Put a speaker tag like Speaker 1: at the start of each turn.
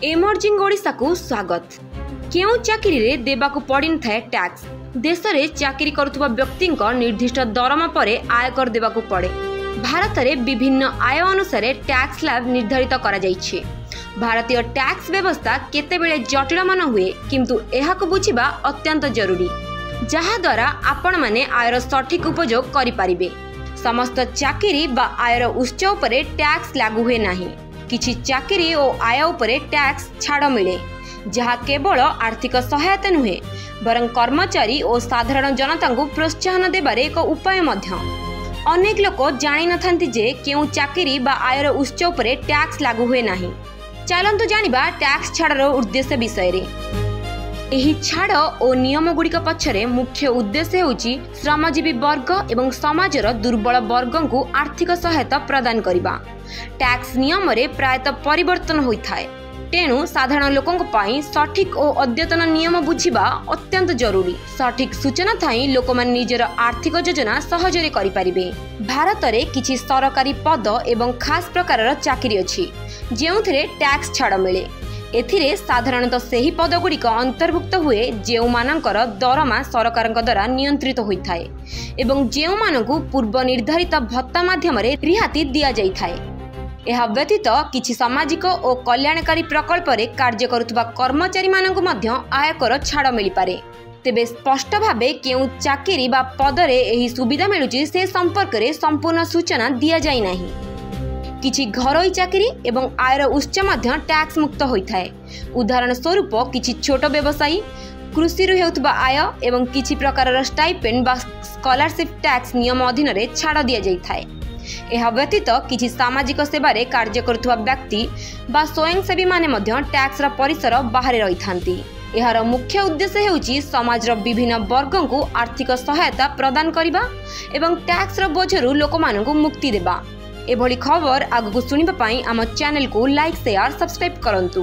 Speaker 1: Emerging Odisha को स्वागत। केउ चाकरी रे देबाकू पड़िन थाए टैक्स। देश रे चाकरी करुवा व्यक्ति निर्दिष्ट दरमा परे आयकर देबाकू पड़े। भारत रे विभिन्न आय अनुसार टैक्स स्लैब निर्धारित करा जाइछे। भारतीय टैक्स व्यवस्था केतेबेले जटिल मन हुए, किंतु एहाको बुझिबा अत्यंत जरूरी, जहा द्वारा आपण माने आयर सठिक उपयोग करि पारिबे। समस्त चाकरी बा आयर उत्स उपरे टैक्स लागू हुए नाही। किछि चाकरी और आय उपरे टैक्स छाड़ मिले, जहा केवल आर्थिक सहायता नुहे बरं कर्मचारी और साधारण जनता को प्रोत्साहन देबारे एक उपाय मध्य। अनेक लोक जानि नथांती जे केउ चाकरी बा आयर उत्स उपरे टैक्स लागू हुए नाही। चलंतु जानिबा टैक्स छाड़र उद्देश्य विषय रे। एही छाड़ और नियम गुड़िक पछरे मुख्य उद्देश्य होची श्रमजीवी वर्ग एवं समाजर दुर्बल वर्ग को आर्थिक सहायता प्रदान करिबा। टैक्स नियम रे प्रायतः परिवर्तन होइथाय, तेणु साधारण लोकों पाई सठिक और अद्यतन नियम बुझिबा अत्यंत जरूरी। सठिक सूचना थाई लोकमान निजर आर्थिक योजना सहजरे करि पारिबे। भारत रे किछि सरकारी पद एवं खास प्रकारर चाकरी अछि जेउथिरे टैक्स छाड़ मिले। एथिरे साधारणतः सेही पदगुड़िक अंतर्भुक्त हुए जेउ मानकर दरमा सरकार द्वारा नियंत्रित होइथाय एवं जेउ मानकु पूर्व निर्धारित भत्ता माध्यम रे रिहाती दिया जाइथाय। एहा व्यतीत किछि सामाजिक और कल्याणकारी प्रकल्प रे कार्य करुवा कर्मचारी मानकु मध्य आयकर छाड़ मिली पारे। तेबे स्पष्ट भाबे केउ चाकरी बा पदरे एही सुविधा मिलुची से संपर्क रे संपूर्ण सूचना दिया जाई नाही। किछि घरोई चाकरी एवं आयर उत्स मध्य टैक्स मुक्त होइथाय। उदाहरण स्वरूप किछि छोट व्यवसायी कृषि रु हेउतबा आय एवं किछि प्रकारर स्टाइपेंड बा स्कॉलरशिप टैक्स नियम अधीन रे छाड़ दिया जाइथाय। एहा व्यतीत किछि सामाजिक सेवारे कार्य करुवा व्यक्ति बा स्वयंसेवी माने मध्य टैक्स रा परिसर बाहर रहिथांती। एहार मुख्य उद्देश्य हेउची समाजर विभिन्न वर्ग को आर्थिक सहायता प्रदान करिबा एवं टैक्स रा बोझरु लोकमानकु मुक्ति देबा। एभली खबर आगु सुनिबा पई आम चैनल को लाइक शेयर सब्सक्राइब करंतु।